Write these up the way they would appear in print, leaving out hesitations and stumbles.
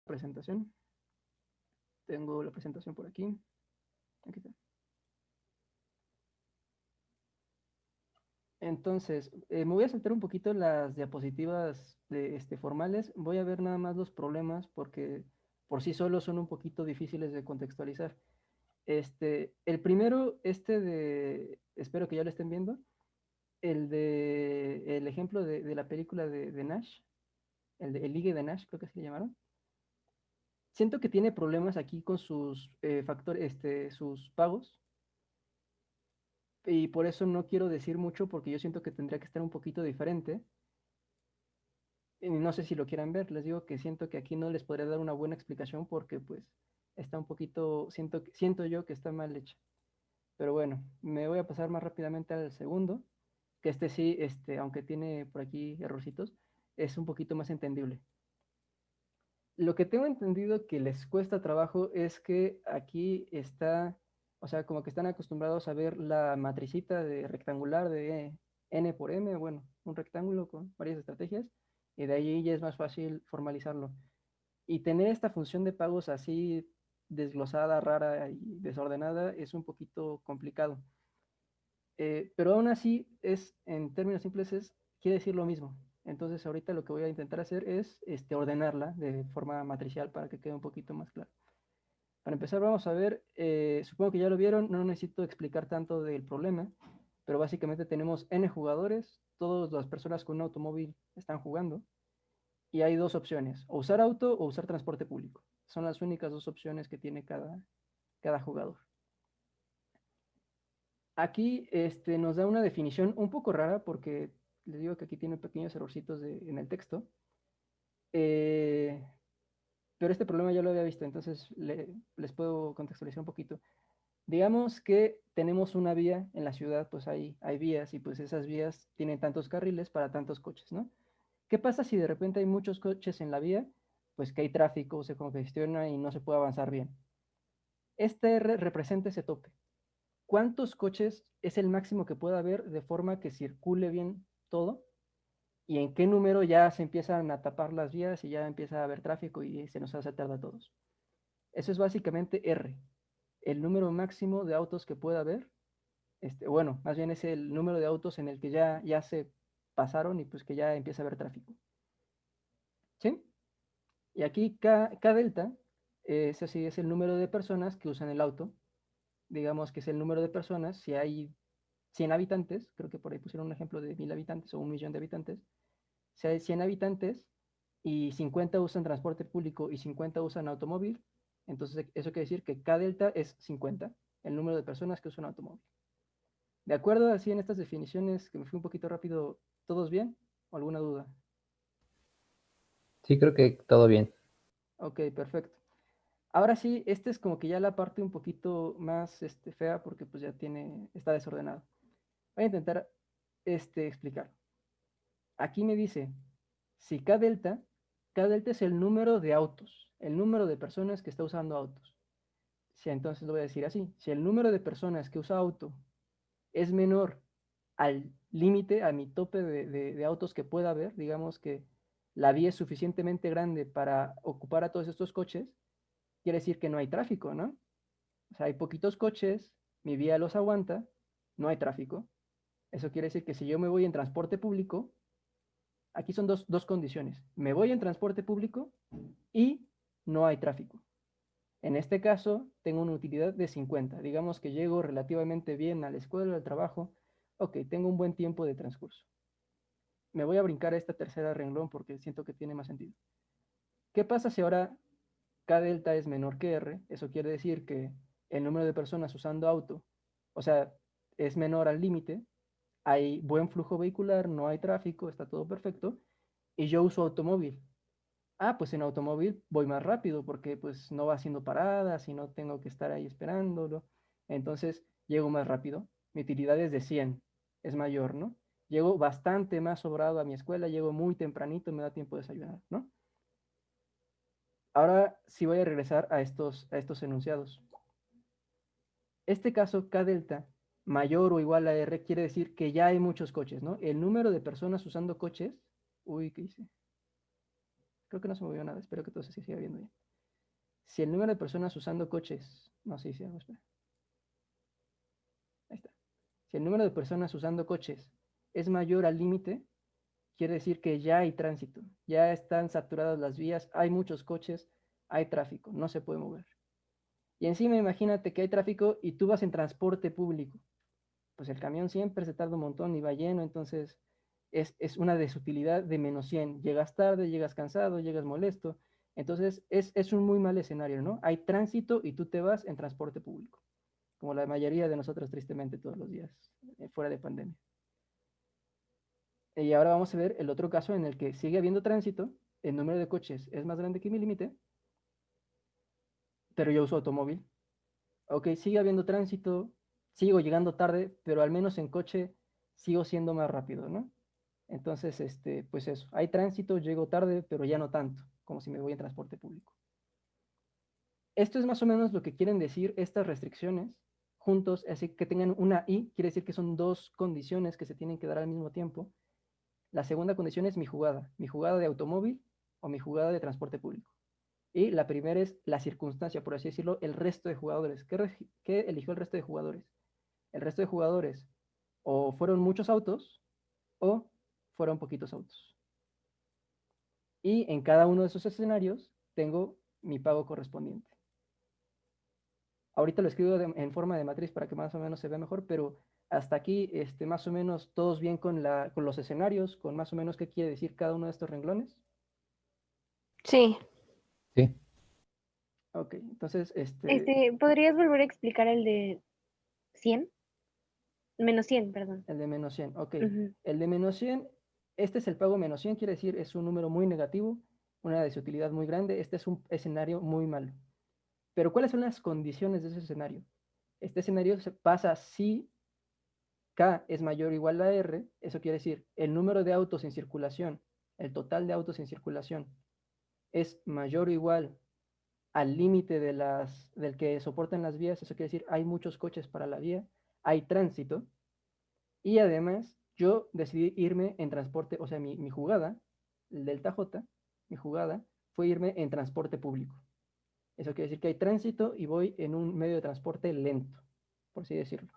presentación. Tengo la presentación por aquí. Aquí está. Entonces, me voy a saltar un poquito las diapositivas formales. Voy a ver nada más los problemas porque por sí solos son un poquito difíciles de contextualizar. El primero, espero que ya lo estén viendo, el ejemplo de la película de Nash, el Ligue de Nash, creo que se le llamaron. Siento que tiene problemas aquí con sus factores, sus pagos, y por eso no quiero decir mucho porque yo siento que tendría que estar un poquito diferente. Y no sé si lo quieran ver, les digo que siento que aquí no les podría dar una buena explicación porque pues está un poquito, siento yo que está mal hecha. Pero bueno, me voy a pasar más rápidamente al segundo, que sí, aunque tiene por aquí errorcitos, es un poquito más entendible. Lo que tengo entendido que les cuesta trabajo es que aquí está, o sea, como que están acostumbrados a ver la matricita de rectangular de n por m, bueno, un rectángulo con varias estrategias, y de ahí ya es más fácil formalizarlo. Y tener esta función de pagos así desglosada, rara y desordenada es un poquito complicado. Pero aún así, en términos simples, quiere decir lo mismo. Entonces, ahorita lo que voy a intentar hacer es ordenarla de forma matricial para que quede un poquito más claro. Para empezar, vamos a ver, supongo que ya lo vieron, no necesito explicar tanto del problema, pero básicamente tenemos n jugadores, todas las personas con un automóvil están jugando, y hay dos opciones, o usar auto o usar transporte público. Son las únicas dos opciones que tiene cada jugador. Aquí nos da una definición un poco rara porque les digo que aquí tiene pequeños errorcitos en el texto. Eh, pero este problema ya lo había visto, entonces les puedo contextualizar un poquito. Digamos que tenemos una vía en la ciudad, pues hay vías y pues esas vías tienen tantos carriles para tantos coches, ¿no? ¿Qué pasa si de repente hay muchos coches en la vía? Pues que hay tráfico, se congestiona y no se puede avanzar bien. Este R representa ese tope. ¿Cuántos coches es el máximo que pueda haber de forma que circule bien todo? ¿Y en qué número ya se empiezan a tapar las vías y ya empieza a haber tráfico y se nos hace tarde a todos? Eso es básicamente R, el número máximo de autos que pueda haber. Bueno, más bien es el número de autos en el que ya se pasaron y pues que ya empieza a haber tráfico. ¿Sí? Y aquí K delta, ese sí es el número de personas que usan el auto. Digamos que es el número de personas, si hay 100 habitantes, creo que por ahí pusieron un ejemplo de 1000 habitantes o 1 millón de habitantes, si hay 100 habitantes y 50 usan transporte público y 50 usan automóvil, entonces eso quiere decir que K delta es 50, el número de personas que usan automóvil. ¿De acuerdo así en estas definiciones, que me fui un poquito rápido, todos bien? ¿O alguna duda? Sí, creo que todo bien. Ok, perfecto. Ahora sí, esta es como que ya la parte un poquito más fea porque pues ya está desordenado. Voy a intentar explicar. Aquí me dice, si K delta es el número de autos, el número de personas que está usando autos. Si entonces lo voy a decir así, si el número de personas que usa auto es menor al límite, a mi tope de autos que pueda haber, digamos que la vía es suficientemente grande para ocupar a todos estos coches, quiere decir que no hay tráfico, ¿no? O sea, hay poquitos coches, mi vía los aguanta, no hay tráfico. Eso quiere decir que si yo me voy en transporte público, aquí son dos condiciones. Me voy en transporte público y no hay tráfico. En este caso, tengo una utilidad de 50. Digamos que llego relativamente bien a la escuela, al trabajo. Ok, tengo un buen tiempo de transcurso. Me voy a brincar a esta tercera renglón porque siento que tiene más sentido. ¿Qué pasa si ahora K delta es menor que R? Eso quiere decir que el número de personas usando auto, o sea, es menor al límite, hay buen flujo vehicular, no hay tráfico, está todo perfecto, y yo uso automóvil. Ah, pues en automóvil voy más rápido porque pues no va haciendo paradas y no tengo que estar ahí esperándolo. Entonces llego más rápido. Mi utilidad es de 100, es mayor, ¿no? Llego bastante más sobrado a mi escuela, llego muy tempranito, me da tiempo de desayunar, ¿no? Ahora sí voy a regresar a estos enunciados. Este caso K delta mayor o igual a R quiere decir que ya hay muchos coches, ¿no? El número de personas usando coches, uy, ¿qué hice? Creo que no se movió nada, espero que todo se siga viendo bien. Si el número de personas usando coches, no sé si algo, espera. Ahí está. Si el número de personas usando coches es mayor al límite, quiere decir que ya hay tránsito, ya están saturadas las vías, hay muchos coches, hay tráfico, no se puede mover. Y encima imagínate que hay tráfico y tú vas en transporte público. Pues el camión siempre se tarda un montón y va lleno, entonces es una desutilidad de -100. Llegas tarde, llegas cansado, llegas molesto. Entonces es un muy mal escenario, ¿no? Hay tránsito y tú te vas en transporte público, como la mayoría de nosotros tristemente todos los días, fuera de pandemia. Y ahora vamos a ver el otro caso en el que sigue habiendo tránsito, el número de coches es más grande que mi límite, pero yo uso automóvil. Ok, sigue habiendo tránsito, sigo llegando tarde, pero al menos en coche sigo siendo más rápido, ¿no? Entonces, pues eso, hay tránsito, llego tarde, pero ya no tanto, como si me voy en transporte público. Esto es más o menos lo que quieren decir estas restricciones juntos, así que tengan una y, quiere decir que son dos condiciones que se tienen que dar al mismo tiempo. La segunda condición es mi jugada de automóvil o mi jugada de transporte público. Y la primera es la circunstancia, por así decirlo, el resto de jugadores. ¿Qué eligió el resto de jugadores? El resto de jugadores o fueron muchos autos o fueron poquitos autos. Y en cada uno de esos escenarios tengo mi pago correspondiente. Ahorita lo escribo en forma de matriz para que más o menos se vea mejor, pero hasta aquí más o menos todos bien con los escenarios, con más o menos qué quiere decir cada uno de estos renglones. Sí. Sí. Ok, entonces, ¿Podrías volver a explicar el de 100? -100, perdón. el de -100, ok. Ujú. El de -100, este es el pago -100, quiere decir es un número muy negativo, una desutilidad muy grande, este es un escenario muy malo. Pero ¿cuáles son las condiciones de ese escenario? Este escenario se pasa si K es mayor o igual a R, eso quiere decir el número de autos en circulación, el total de autos en circulación, es mayor o igual al límite del que soportan las vías, eso quiere decir hay muchos coches para la vía, hay tránsito, y además yo decidí irme en transporte, o sea, mi jugada, el delta J, mi jugada fue irme en transporte público. Eso quiere decir que hay tránsito y voy en un medio de transporte lento, por así decirlo.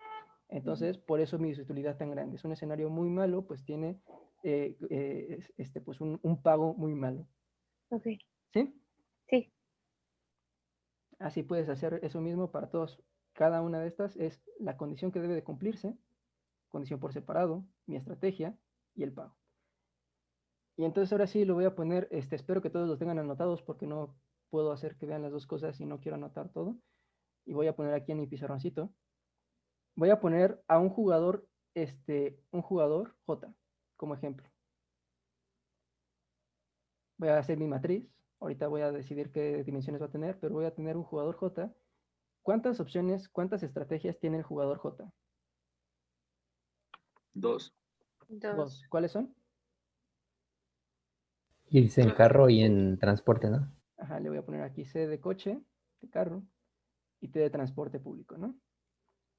Entonces, por eso mi utilidad tan grande. Es un escenario muy malo, pues tiene pues un pago muy malo. Ok. ¿Sí? Sí. Así puedes hacer eso mismo para todos. Cada una de estas es la condición que debe de cumplirse, condición por separado, mi estrategia y el pago. Y entonces ahora sí lo voy a poner, espero que todos los tengan anotados porque no puedo hacer que vean las dos cosas y no quiero anotar todo. Y voy a poner aquí en mi pizarroncito. Voy a poner a un jugador J como ejemplo. Voy a hacer mi matriz. Ahorita voy a decidir qué dimensiones va a tener, pero voy a tener un jugador J. ¿Cuántas opciones, cuántas estrategias tiene el jugador J? Dos. Dos. ¿Cuáles son? Irse en carro y en transporte, ¿no? Ajá, le voy a poner aquí C de coche, de carro, y T de transporte público, ¿no?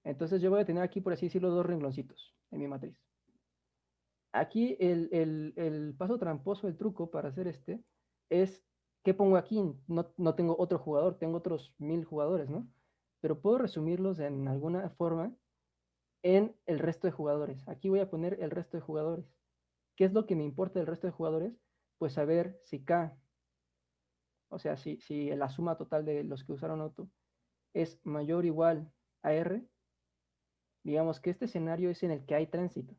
Entonces yo voy a tener aquí, por así decirlo, dos rengloncitos en mi matriz. Aquí el paso tramposo, el truco para hacer es, ¿qué pongo aquí? No tengo otro jugador, tengo otros 1000 jugadores, ¿no? Pero puedo resumirlos en alguna forma en el resto de jugadores. Aquí voy a poner el resto de jugadores. ¿Qué es lo que me importa del resto de jugadores? Pues saber si K, o sea, si la suma total de los que usaron auto es mayor o igual a R, digamos que este escenario es en el que hay tránsito.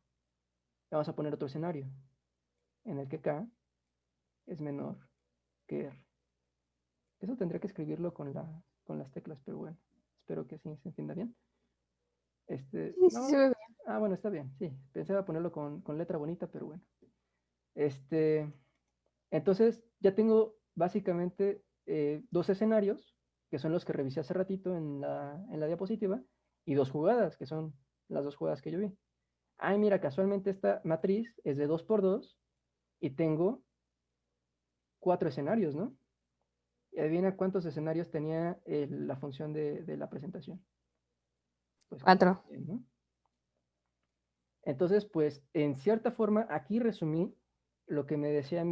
Vamos a poner otro escenario, en el que K es menor que R. Eso tendría que escribirlo con las teclas, pero bueno, espero que sí se entienda bien. Sí, sí se No, ve bien. bueno, está bien, sí. Pensaba ponerlo con letra bonita, pero bueno. Entonces, ya tengo básicamente dos escenarios, que son los que revisé hace ratito en la diapositiva, y dos jugadas, que son las dos jugadas que yo vi. Ay, mira, casualmente esta matriz es de 2x2 y tengo 4 escenarios, ¿no? Y adivina cuántos escenarios tenía la función de la presentación. Pues 4. ¿no? Entonces, pues, en cierta forma, aquí resumí lo que me decía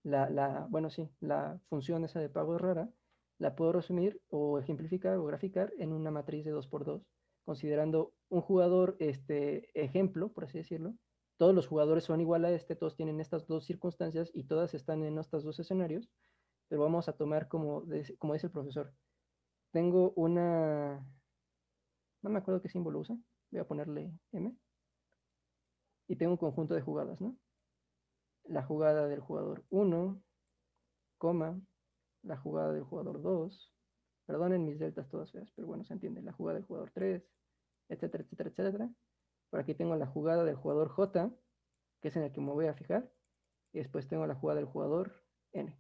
bueno, sí, la función esa de pago es rara, la puedo resumir o ejemplificar o graficar en una matriz de 2x2, considerando un jugador ejemplo, por así decirlo. Todos los jugadores son igual a todos tienen estas dos circunstancias y todas están en estos dos escenarios, pero vamos a tomar como dice el profesor. Tengo no me acuerdo qué símbolo usa, voy a ponerle M, y tengo un conjunto de jugadas, ¿no? La jugada del jugador 1, coma, la jugada del jugador 2, perdonen mis deltas todas feas, pero bueno, se entiende, la jugada del jugador 3, etcétera, etcétera, etcétera. Por aquí tengo la jugada del jugador J, que es en el que me voy a fijar, y después tengo la jugada del jugador N.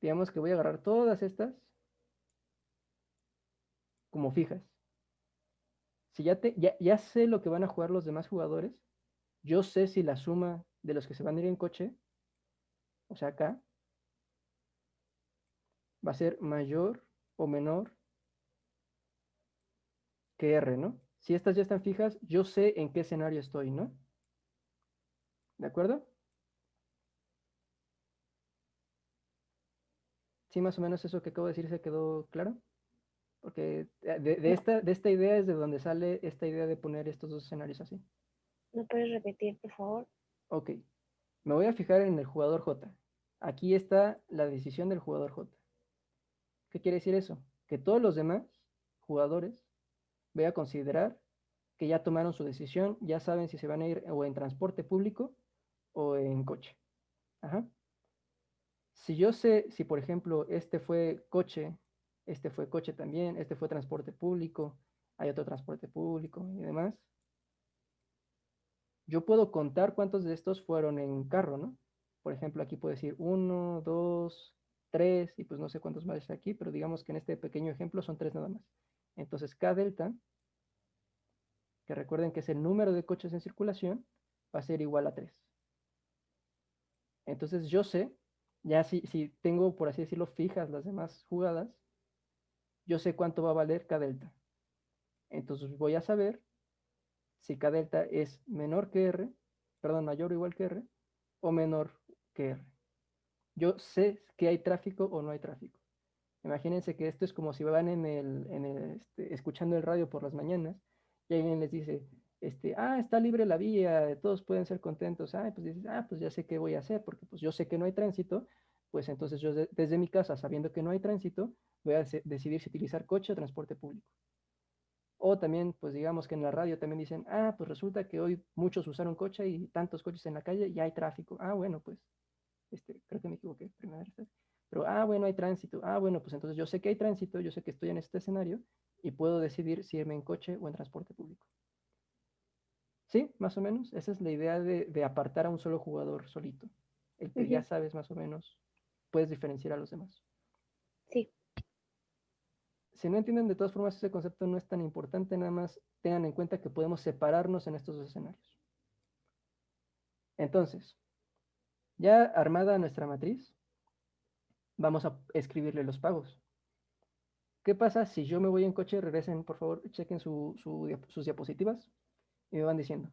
Digamos que voy a agarrar todas estas como fijas. Si ya sé lo que van a jugar los demás jugadores, yo sé si la suma de los que se van a ir en coche, o sea acá, va a ser mayor o menor que R, ¿no? Si estas ya están fijas, yo sé en qué escenario estoy, ¿no? ¿De acuerdo? Sí, más o menos eso que acabo de decir se quedó claro. Porque de esta idea es de donde sale esta idea de poner estos dos escenarios así. ¿No puedes repetir, por favor? Ok, me voy a fijar en el jugador J. Aquí está la decisión del jugador J. ¿Qué quiere decir eso? Que todos los demás jugadores voy a considerar que ya tomaron su decisión, ya saben si se van a ir o en transporte público o en coche. Ajá. Si yo sé, si por ejemplo este fue coche también, este fue transporte público, hay otro transporte público y demás, yo puedo contar cuántos de estos fueron en carro, ¿no? Por ejemplo, aquí puedo decir uno, dos, tres, y pues no sé cuántos más hay aquí, pero digamos que en este pequeño ejemplo son tres nada más. Entonces, K delta, que recuerden que es el número de coches en circulación, va a ser igual a 3. Entonces, yo sé, ya si tengo, por así decirlo, fijas las demás jugadas, yo sé cuánto va a valer K delta. Entonces, voy a saber si K delta es menor que R, perdón, mayor o igual que R, o menor que R. Yo sé que hay tráfico o no hay tráfico. Imagínense que esto es como si van escuchando el radio por las mañanas y alguien les dice, está libre la vía, todos pueden ser contentos. Pues dices, pues ya sé qué voy a hacer, porque pues yo sé que no hay tránsito, pues entonces yo desde mi casa, sabiendo que no hay tránsito, voy a decidir si utilizar coche o transporte público. O también, pues digamos que en la radio también dicen, pues resulta que hoy muchos usaron coche y tantos coches en la calle y hay tráfico. Bueno, pues creo que me equivoqué, primero, pero, bueno, hay tránsito. Bueno, pues entonces yo sé que hay tránsito, yo sé que estoy en este escenario y puedo decidir si irme en coche o en transporte público. ¿Sí? Más o menos. Esa es la idea de apartar a un solo jugador solito. El que ya sabes más o menos, puedes diferenciar a los demás. Sí. Si no entienden de todas formas ese concepto no es tan importante, nada más tengan en cuenta que podemos separarnos en estos dos escenarios. Entonces, ya armada nuestra matriz, vamos a escribirle los pagos. ¿Qué pasa si yo me voy en coche? Regresen, por favor, chequen sus diapositivas y me van diciendo.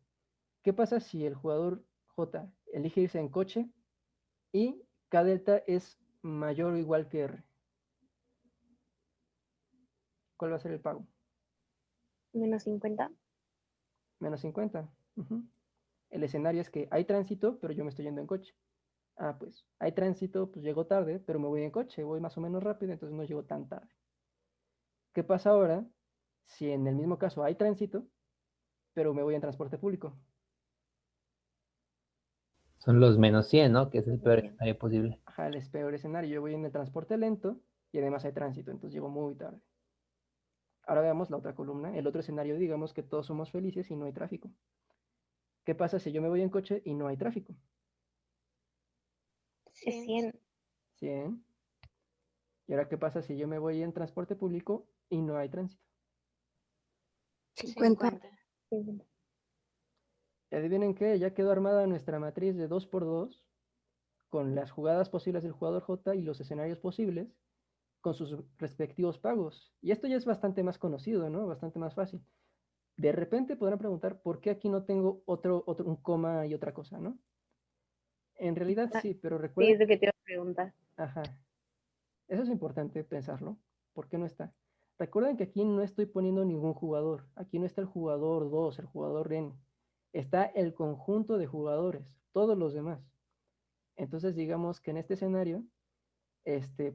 ¿Qué pasa si el jugador J elige irse en coche y K delta es mayor o igual que R? ¿Cuál va a ser el pago? Menos 50. Menos 50. El escenario es que hay tránsito, pero yo me estoy yendo en coche. Pues hay tránsito, pues llego tarde, pero me voy en coche, voy más o menos rápido, entonces no llego tan tarde. ¿Qué pasa ahora si en el mismo caso hay tránsito, pero me voy en transporte público? Son los menos 100, ¿no? Que es el peor Bien. escenario posible. Ajá, el peor escenario. Yo voy en el transporte lento y además hay tránsito, entonces llego muy tarde. Ahora veamos la otra columna, el otro escenario, digamos que todos somos felices y no hay tráfico. ¿Qué pasa si yo me voy en coche y no hay tráfico? Es 100. 100. ¿Y ahora qué pasa si yo me voy en transporte público y no hay tránsito? 50. Y adivinen qué, ya quedó armada nuestra matriz de 2x2 con las jugadas posibles del jugador J y los escenarios posibles con sus respectivos pagos. Y esto ya es bastante más conocido, ¿no? Bastante más fácil. De repente podrán preguntar, ¿por qué aquí no tengo un coma y otra cosa, ¿no? En realidad Ah, sí, pero Sí, recuerda, es lo que te iba a preguntar. ajá, eso es importante pensarlo. ¿Por qué no está? Recuerden que aquí no estoy poniendo ningún jugador. Aquí no está el jugador 2, el jugador N. Está el conjunto de jugadores, todos los demás. Entonces, digamos que en este escenario,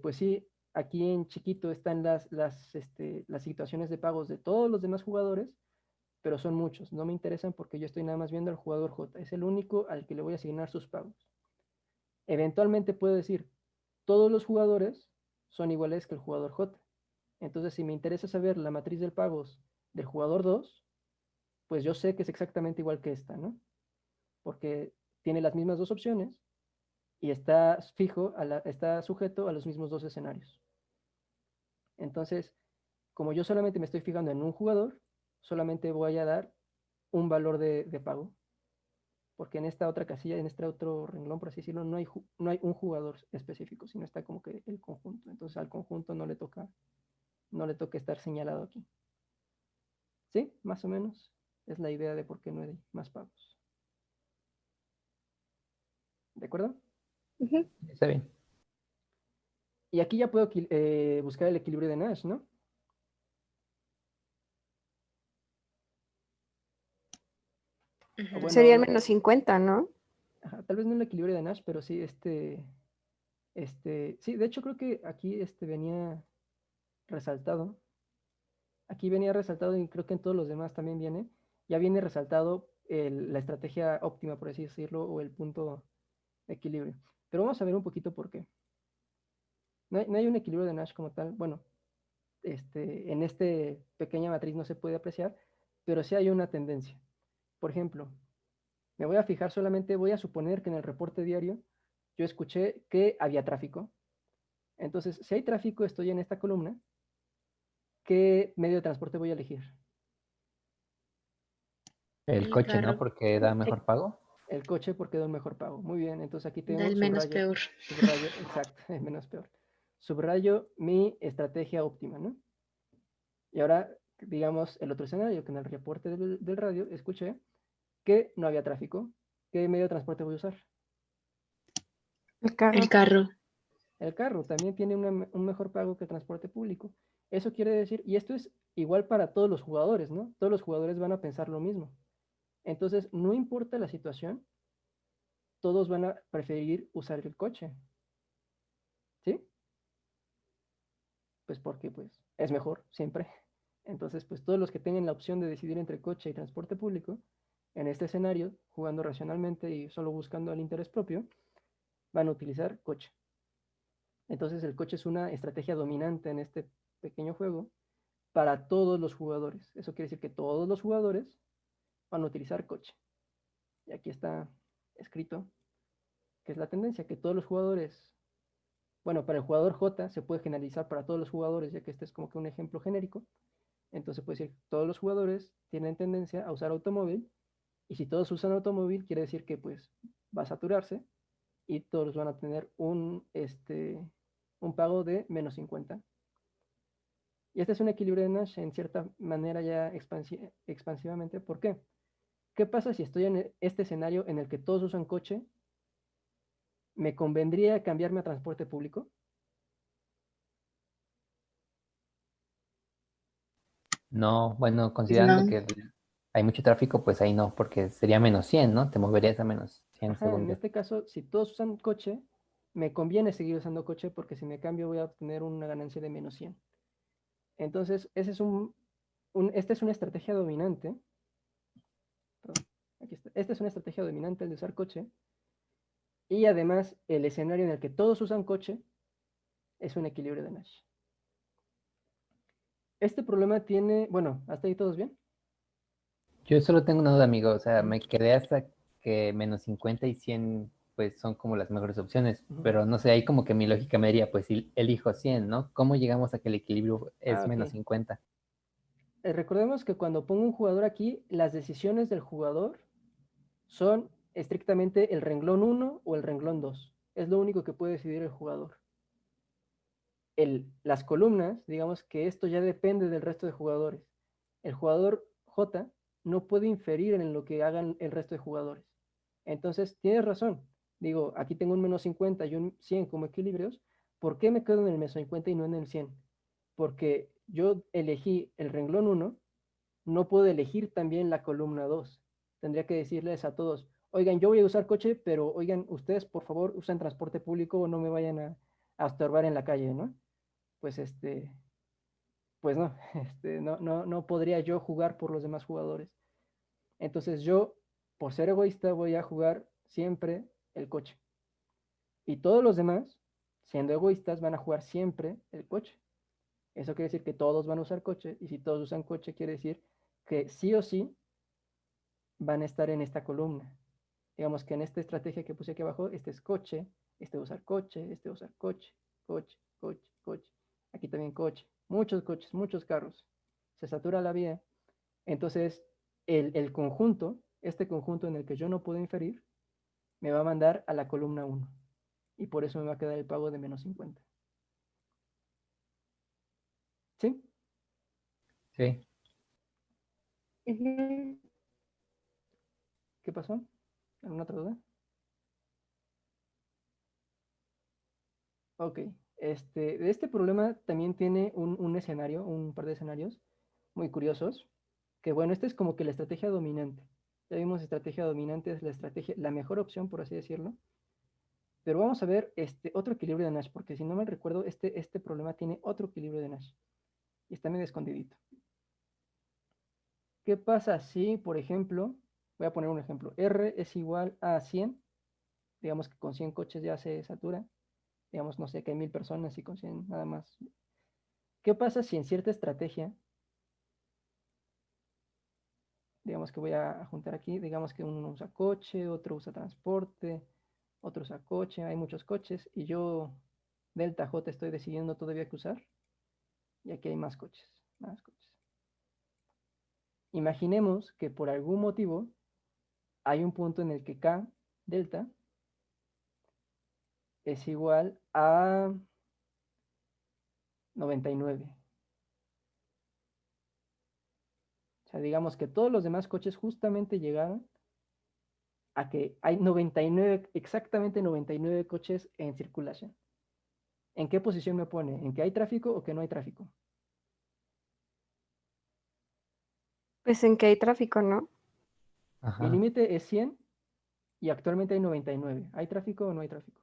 pues sí, aquí en chiquito están las situaciones de pagos de todos los demás jugadores, pero son muchos. No me interesan porque yo estoy nada más viendo al jugador J. Es el único al que le voy a asignar sus pagos. Eventualmente puedo decir, todos los jugadores son iguales que el jugador J. Entonces, si me interesa saber la matriz de pagos del jugador 2, pues yo sé que es exactamente igual que esta, ¿no? Porque tiene las mismas dos opciones y está está sujeto a los mismos dos escenarios. Entonces, como yo solamente me estoy fijando en un jugador, solamente voy a dar un valor de pago, porque en esta otra casilla, en este otro renglón, por así decirlo, no hay un jugador específico, sino está como que el conjunto. Entonces al conjunto no le toca estar señalado aquí. ¿Sí? Más o menos es la idea de por qué no hay más pagos. ¿De acuerdo? Ujú. Está bien. Y aquí ya puedo buscar el equilibrio de Nash, ¿no? O bueno, Sería el menos 50, ¿no? ajá, tal vez no el equilibrio de Nash, pero sí sí, de hecho creo que aquí venía resaltado. Aquí venía resaltado y creo que en todos los demás también viene. Ya viene resaltado la estrategia óptima, por así decirlo, o el punto de equilibrio. Pero vamos a ver un poquito por qué. No hay un equilibrio de Nash como tal. Bueno, en esta pequeña matriz no se puede apreciar, pero sí hay una tendencia. Por ejemplo, me voy a fijar solamente, voy a suponer que en el reporte diario yo escuché que había tráfico. Entonces, si hay tráfico, estoy en esta columna. ¿Qué medio de transporte voy a elegir? El El coche, ¿no? carro Porque da mejor pago. El coche porque da un mejor pago. Muy bien, entonces aquí da tengo el menos subrayo, peor. subrayo, exacto, es menos peor. Subrayo mi estrategia óptima, ¿no? Y ahora, digamos, el otro escenario, que en el reporte del radio escuché que no había tráfico. ¿Qué medio de transporte voy a usar? El carro. El carro. El carro también tiene un mejor pago que el transporte público. Eso quiere decir, y esto es igual para todos los jugadores, ¿no? Todos los jugadores van a pensar lo mismo. Entonces, no importa la situación, todos van a preferir usar el coche, ¿sí? Pues porque pues es mejor siempre. Entonces, pues todos los que tengan la opción de decidir entre coche y transporte público, en este escenario, jugando racionalmente y solo buscando el interés propio, van a utilizar coche. Entonces, el coche es una estrategia dominante en este pequeño juego para todos los jugadores. Eso quiere decir que todos los jugadores van a utilizar coche. Y aquí está escrito que es la tendencia, que todos los jugadores, bueno, para el jugador J se puede generalizar para todos los jugadores, ya que este es como que un ejemplo genérico. Entonces puede decir, todos los jugadores tienen tendencia a usar automóvil, y si todos usan automóvil, quiere decir que pues va a saturarse y todos van a tener un pago de menos 50. Y este es un equilibrio de Nash en cierta manera ya expansivamente. ¿Por qué? ¿Qué pasa si estoy en este escenario en el que todos usan coche? ¿Me convendría cambiarme a transporte público? No, bueno, Pues considerando no. que hay mucho tráfico, pues ahí no, porque sería menos 100, ¿no? Te moverías a menos 100 Ajá, según en yo. este caso, si todos usan coche, me conviene seguir usando coche porque si me cambio voy a obtener una ganancia de menos 100. Entonces, esta es una estrategia dominante. Perdón, aquí está. Esta es una estrategia dominante, el de usar coche. Y además, el escenario en el que todos usan coche es un equilibrio de Nash. Este problema tiene, bueno, ¿hasta ahí todos bien? Yo solo tengo una duda, amigo. O sea, Ujú, me quedé hasta que menos 50 y 100 pues son como las mejores opciones. ujú. Pero no sé, ahí como que mi lógica me diría, pues si elijo 100, ¿no? ¿Cómo llegamos a que el equilibrio Ah, es menos ok. 50? Recordemos que cuando pongo un jugador aquí, las decisiones del jugador son estrictamente el renglón 1 o el renglón 2. Es lo único que puede decidir el jugador. Las columnas, digamos que esto ya depende del resto de jugadores. El jugador J no puede inferir en lo que hagan el resto de jugadores. Entonces, tienes razón. digo, aquí tengo un menos 50 y un 100 como equilibrios, ¿por qué me quedo en el menos 50 y no en el 100? Porque yo elegí el renglón 1, no puedo elegir también la columna 2. Tendría que decirles a todos, oigan, yo voy a usar coche, pero oigan, ustedes por favor usen transporte público o no me vayan a estorbar en la calle, ¿no? Pues pues no, no podría yo jugar por los demás jugadores. Entonces yo, por ser egoísta, voy a jugar siempre el coche. Y todos los demás, siendo egoístas, van a jugar siempre el coche. Eso quiere decir que todos van a usar coche, y si todos usan coche, quiere decir que sí o sí van a estar en esta columna. Digamos que en esta estrategia que puse aquí abajo, este es coche, este usar coche, este usar coche, coche, coche, coche. Aquí también coche, muchos coches, muchos carros. Se satura la vía. Entonces, el conjunto, este conjunto en el que yo no puedo inferir, me va a mandar a la columna 1. Y por eso me va a quedar el pago de menos 50. ¿Sí? Sí. Ujú. ¿Qué pasó? ¿Alguna otra duda? Ok. Este problema también tiene un escenario, un par de escenarios muy curiosos. Que bueno, esta es como que la estrategia dominante. Ya vimos estrategia dominante, es la mejor opción, por así decirlo. Pero vamos a ver otro equilibrio de Nash, porque si no mal recuerdo, este problema tiene otro equilibrio de Nash. Y está medio escondidito. ¿Qué pasa si, por ejemplo, voy a poner un ejemplo, R es igual a 100, digamos que con 100 coches ya se satura, digamos, no sé, que hay 1000 personas y con 100 nada más. ¿Qué pasa si en cierta estrategia, digamos que voy a juntar aquí, digamos que uno usa coche, otro usa transporte, otro usa coche, hay muchos coches, y yo, Delta J, estoy decidiendo todavía qué usar, y aquí hay más coches, más coches. Imaginemos que por algún motivo hay un punto en el que K, delta, es igual a 99. O sea, digamos que todos los demás coches justamente llegaron a que hay 99, exactamente 99 coches en circulación. ¿En qué posición me pone? ¿En que hay tráfico o que no hay tráfico? Pues en que hay tráfico, ¿no? Mi Ajá. límite es 100 y actualmente hay 99. ¿Hay tráfico o no hay tráfico?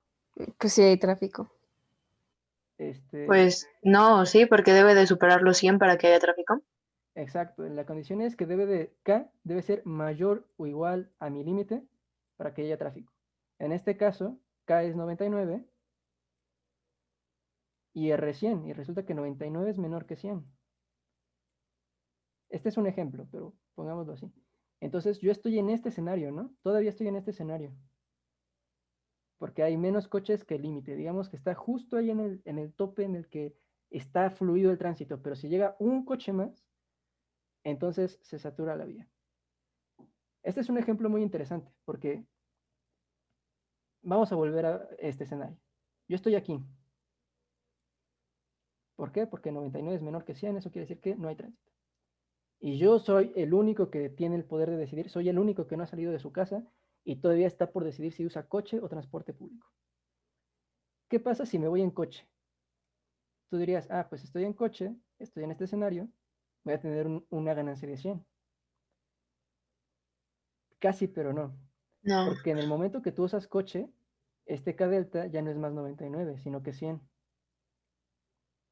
Pues sí hay tráfico. Este, Pues no, sí, porque debe de superar los 100 para que haya tráfico. exacto. La condición es que K debe ser mayor o igual a mi límite para que haya tráfico. En este caso, K es 99 y R 100, y resulta que 99 es menor que 100. Este es un ejemplo, pero pongámoslo así. Entonces yo estoy en este escenario, ¿no? Todavía estoy en este escenario, porque hay menos coches que el límite. Digamos que está justo ahí en el tope en el que está fluido el tránsito, pero si llega un coche más, entonces se satura la vía. Este es un ejemplo muy interesante, porque vamos a volver a este escenario. Yo estoy aquí. ¿Por qué? Porque 99 es menor que 100, eso quiere decir que no hay tránsito. Y yo soy el único que tiene el poder de decidir, soy el único que no ha salido de su casa y todavía está por decidir si usa coche o transporte público. ¿Qué pasa si me voy en coche? Tú dirías, ah, pues estoy en coche, estoy en este escenario, voy a tener una ganancia de 100. Casi, pero no. No, Porque en el momento que tú usas coche, este K delta ya no es más 99, sino que 100.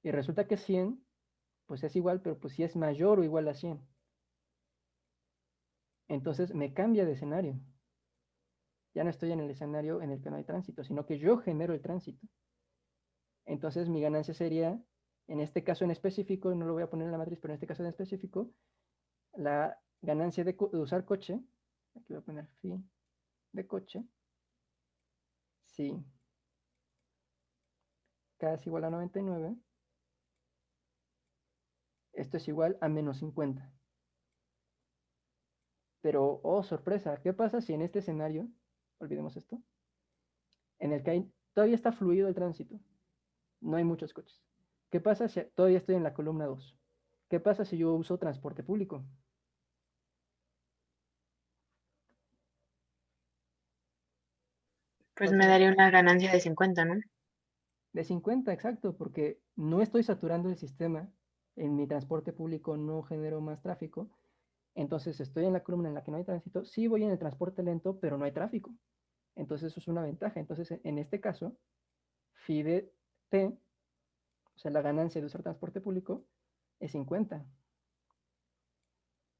Y resulta que 100, pues es igual, pero pues si es mayor o igual a 100. Entonces me cambia de escenario. Ya no estoy en el escenario en el que no hay tránsito, sino que yo genero el tránsito. Entonces mi ganancia sería, en este caso en específico, no lo voy a poner en la matriz, pero en este caso en específico, la ganancia de usar coche, aquí voy a poner fin de coche, si K es igual a 99, esto es igual a menos 50. Pero, oh, sorpresa, ¿qué pasa si en este escenario, olvidemos esto, en el que todavía está fluido el tránsito, no hay muchos coches? ¿Qué pasa si todavía estoy en la columna 2? ¿Qué pasa si yo uso transporte público? Pues ¿Cuál me sería? daría una ganancia de 50, ¿no? De 50, exacto, porque no estoy saturando el sistema, en mi transporte público no genero más tráfico, entonces estoy en la columna en la que no hay tránsito, sí voy en el transporte lento, pero no hay tráfico. Entonces eso es una ventaja. Entonces en este caso, FIDE T, o sea, la ganancia de usar transporte público, es 50.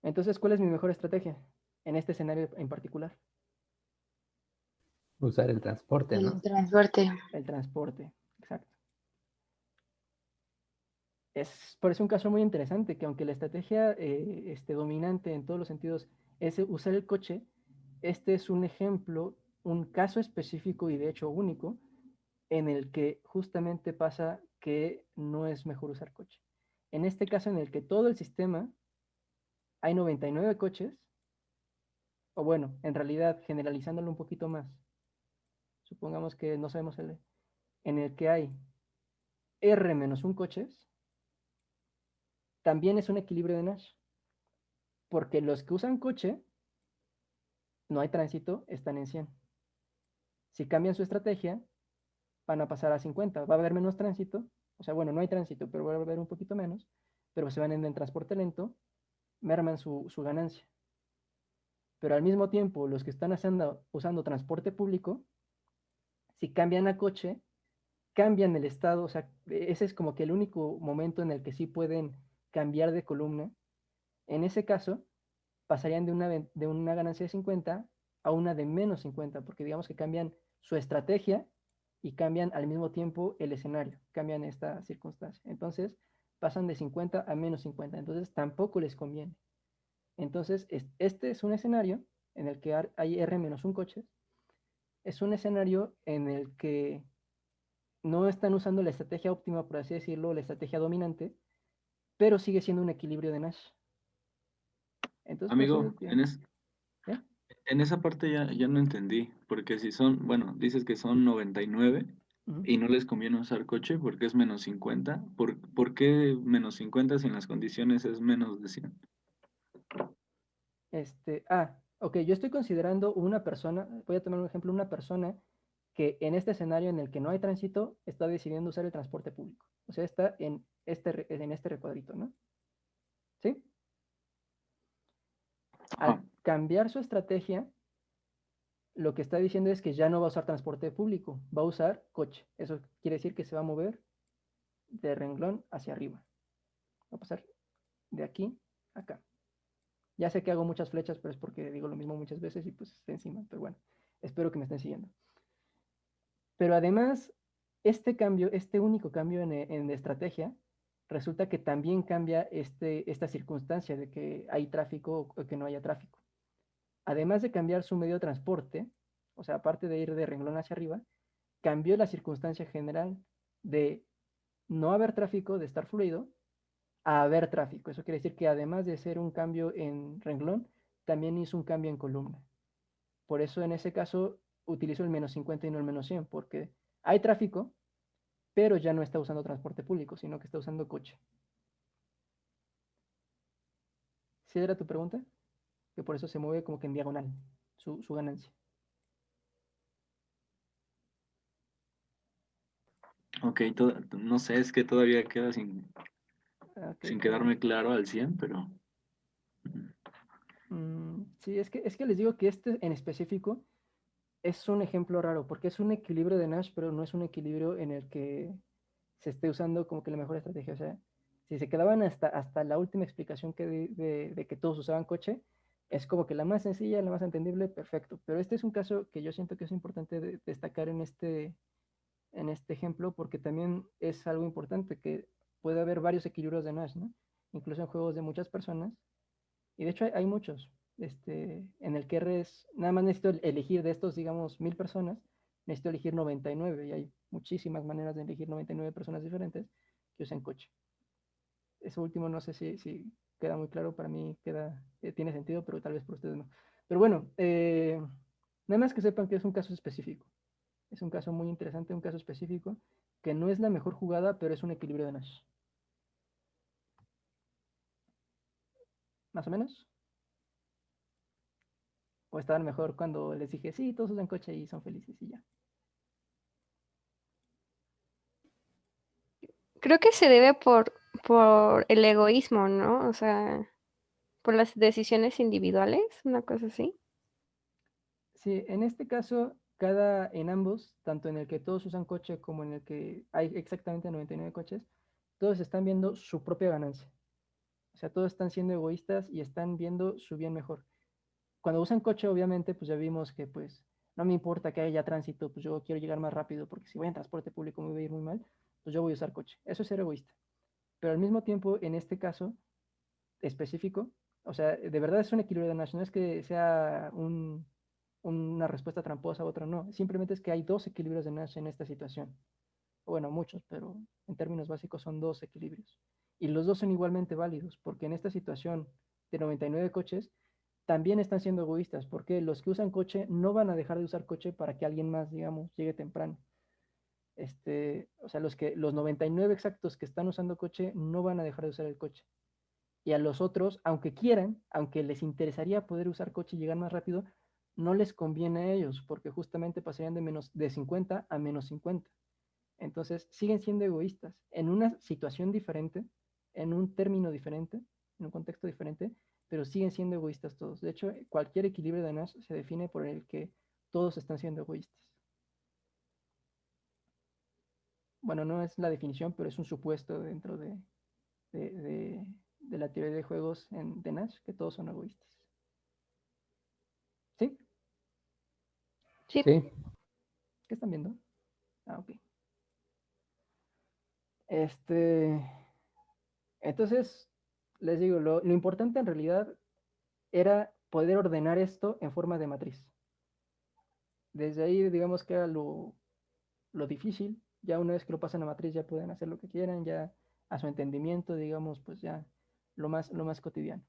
Entonces, ¿cuál es mi mejor estrategia en este escenario en particular? Usar el transporte, El ¿no? transporte. El transporte, exacto. Por eso un caso muy interesante, que aunque la estrategia dominante en todos los sentidos es usar el coche, este es un ejemplo, un caso específico y de hecho único, en el que justamente pasa que no es mejor usar coche. En este caso en el que todo el sistema, hay 99 coches, o bueno, en realidad generalizándolo un poquito más, supongamos que no sabemos en el que hay R menos un coches, también es un equilibrio de Nash, porque los que usan coche, no hay tránsito, están en 100. Si cambian su estrategia, van a pasar a 50. Va a haber menos tránsito, o sea, bueno, no hay tránsito, pero va a haber un poquito menos, pero se van en el transporte lento, merman su ganancia. Pero al mismo tiempo, los que están usando transporte público, si cambian a coche, cambian el estado, o sea, ese es como que el único momento en el que sí pueden cambiar de columna. En ese caso, pasarían de una ganancia de 50 a una de menos 50, porque digamos que cambian su estrategia y cambian al mismo tiempo el escenario, cambian esta circunstancia. Entonces, pasan de 50 a menos 50, entonces tampoco les conviene. Entonces, este es un escenario en el que hay R menos un coche, es un escenario en el que no están usando la estrategia óptima, por así decirlo, la estrategia dominante, pero sigue siendo un equilibrio de Nash. Entonces Amigo, considero que... ¿eh? en esa parte ya no entendí, porque si son, bueno, dices que son 99 Ujú. y no les conviene usar coche porque es menos 50. ¿Por qué menos 50 si en las condiciones es menos de 100? Ok, yo estoy considerando una persona, voy a tomar un ejemplo, una persona que en este escenario en el que no hay tránsito está decidiendo usar el transporte público. O sea, está en este recuadrito, ¿no? ¿Sí? Al Ajá. cambiar su estrategia, lo que está diciendo es que ya no va a usar transporte público, va a usar coche. Eso quiere decir que se va a mover de renglón hacia arriba. Va a pasar de aquí a acá. Ya sé que hago muchas flechas, pero es porque digo lo mismo muchas veces y pues está encima. Pero bueno, espero que me estén siguiendo. Pero además, este cambio, este único cambio en estrategia, resulta que también cambia esta circunstancia de que hay tráfico o que no haya tráfico. Además de cambiar su medio de transporte, o sea, aparte de ir de renglón hacia arriba, cambió la circunstancia general de no haber tráfico, de estar fluido, a haber tráfico. Eso quiere decir que además de ser un cambio en renglón, también hizo un cambio en columna. Por eso en ese caso utilizo el menos 50 y no el menos 100, porque hay tráfico, pero ya no está usando transporte público, sino que está usando coche. ¿Sí era tu pregunta? Que por eso se mueve como que en diagonal su ganancia. Ok, no sé, es que todavía queda Ok, sin a ver. quedarme claro al 100, pero... Sí, es que les digo que este en específico es un ejemplo raro, porque es un equilibrio de Nash, pero no es un equilibrio en el que se esté usando como que la mejor estrategia. O sea, si se quedaban hasta la última explicación que de que todos usaban coche, es como que la más sencilla, la más entendible, perfecto. Pero este es un caso que yo siento que es importante destacar en este ejemplo, porque también es algo importante, que puede haber varios equilibrios de Nash, ¿no? Incluso en juegos de muchas personas, y de hecho hay muchos, en el que R es, nada más necesito elegir de estos, digamos, 1000 personas, necesito elegir 99, y hay muchísimas maneras de elegir 99 personas diferentes que usen coche. Eso último no sé si queda muy claro, para mí tiene sentido, pero tal vez para ustedes no. Pero bueno, nada más que sepan que es un caso específico. Es un caso muy interesante, un caso específico, que no es la mejor jugada, pero es un equilibrio de Nash. ¿Más o menos? ¿O estaban mejor cuando les dije, sí, todos usan coche y son felices y ya? Creo que se debe por el egoísmo, ¿no? O sea, por las decisiones individuales, una cosa así. Sí, en este caso, en ambos, tanto en el que todos usan coche como en el que hay exactamente 99 coches, todos están viendo su propia ganancia. O sea, todos están siendo egoístas y están viendo su bien mejor. Cuando usan coche, obviamente, pues ya vimos que pues no me importa que haya tránsito, pues yo quiero llegar más rápido porque si voy en transporte público me voy a ir muy mal, pues yo voy a usar coche. Eso es ser egoísta. Pero al mismo tiempo, en este caso específico, o sea, de verdad es un equilibrio de Nash, no es que sea una respuesta tramposa u otra, no. Simplemente es que hay dos equilibrios de Nash en esta situación. Bueno, muchos, pero en términos básicos son dos equilibrios. Y los dos son igualmente válidos, porque en esta situación de 99 coches, también están siendo egoístas, porque los que usan coche no van a dejar de usar coche para que alguien más, digamos, llegue temprano. O sea, los 99 exactos que están usando coche no van a dejar de usar el coche. Y a los otros, aunque quieran, aunque les interesaría poder usar coche y llegar más rápido, no les conviene a ellos, porque justamente pasarían de 50 a menos 50. Entonces, siguen siendo egoístas en una situación diferente, en un término diferente, en un contexto diferente, pero siguen siendo egoístas todos. De hecho, cualquier equilibrio de Nash se define por el que todos están siendo egoístas. Bueno, no es la definición, pero es un supuesto dentro de, de- de la teoría de juegos de Nash, que todos son egoístas. ¿Sí? Sí. Sí, ¿Qué están viendo? Ah, ok. Este, entonces, les digo, lo importante en realidad era poder ordenar esto en forma de matriz. Desde ahí, digamos que era lo difícil. Ya una vez que lo pasan a matriz, ya pueden hacer lo que quieran, ya a su entendimiento, digamos, pues ya lo más cotidiano.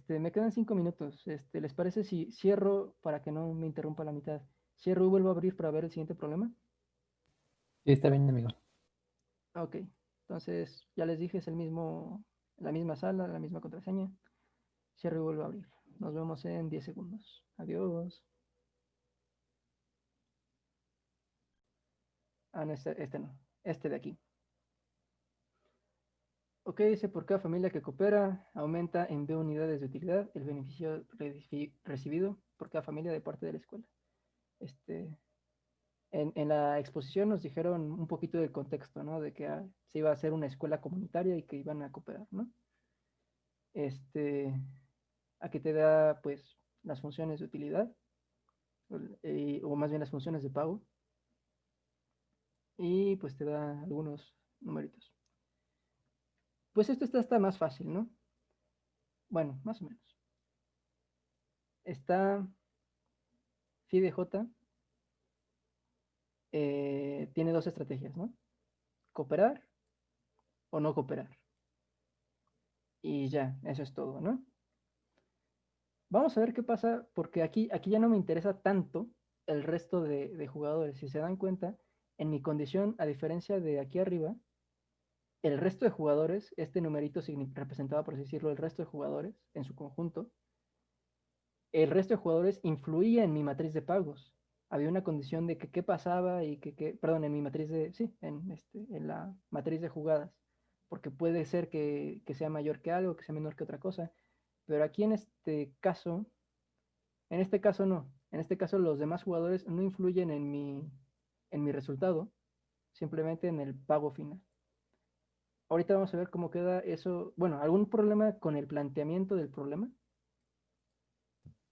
Me quedan 5 minutos. ¿Les parece si cierro para que no me interrumpa la mitad? Cierro y vuelvo a abrir para ver el siguiente problema. sí, está bien, amigo. Ok, entonces ya les dije, es la misma sala, la misma contraseña. Cierro y vuelvo a abrir. Nos vemos en 10 segundos. Adiós. Ah, no, este no. Este de aquí. Ok, dice por cada familia que coopera, aumenta en B unidades de utilidad el beneficio recibido por cada familia de parte de la escuela. Este, en la exposición nos dijeron un poquito del contexto, ¿no? De que se iba a hacer una escuela comunitaria y que iban a cooperar, ¿no? Este, Aquí te da, pues, las funciones de utilidad, o más bien las funciones de pago, y pues te da algunos numeritos. Pues esto está más fácil, ¿no? Bueno, más o menos. Está FIDJ, tiene dos estrategias, ¿no? Cooperar o no cooperar. Y ya, eso es todo, ¿no? Vamos a ver qué pasa, porque aquí ya no me interesa tanto el resto de jugadores. Si se dan cuenta, en mi condición, a diferencia de aquí arriba, el resto de jugadores, este numerito representaba, por así decirlo, el resto de jugadores en su conjunto, el resto de jugadores influía en mi matriz de pagos. Había una condición de que qué pasaba y perdón, en mi matriz sí, en la matriz de jugadas, porque puede ser que sea mayor que algo, que sea menor que otra cosa, pero aquí en este caso no, en este caso los demás jugadores no influyen en mi resultado, simplemente en el pago final. Ahorita vamos a ver cómo queda eso. Bueno, ¿algún problema con el planteamiento del problema?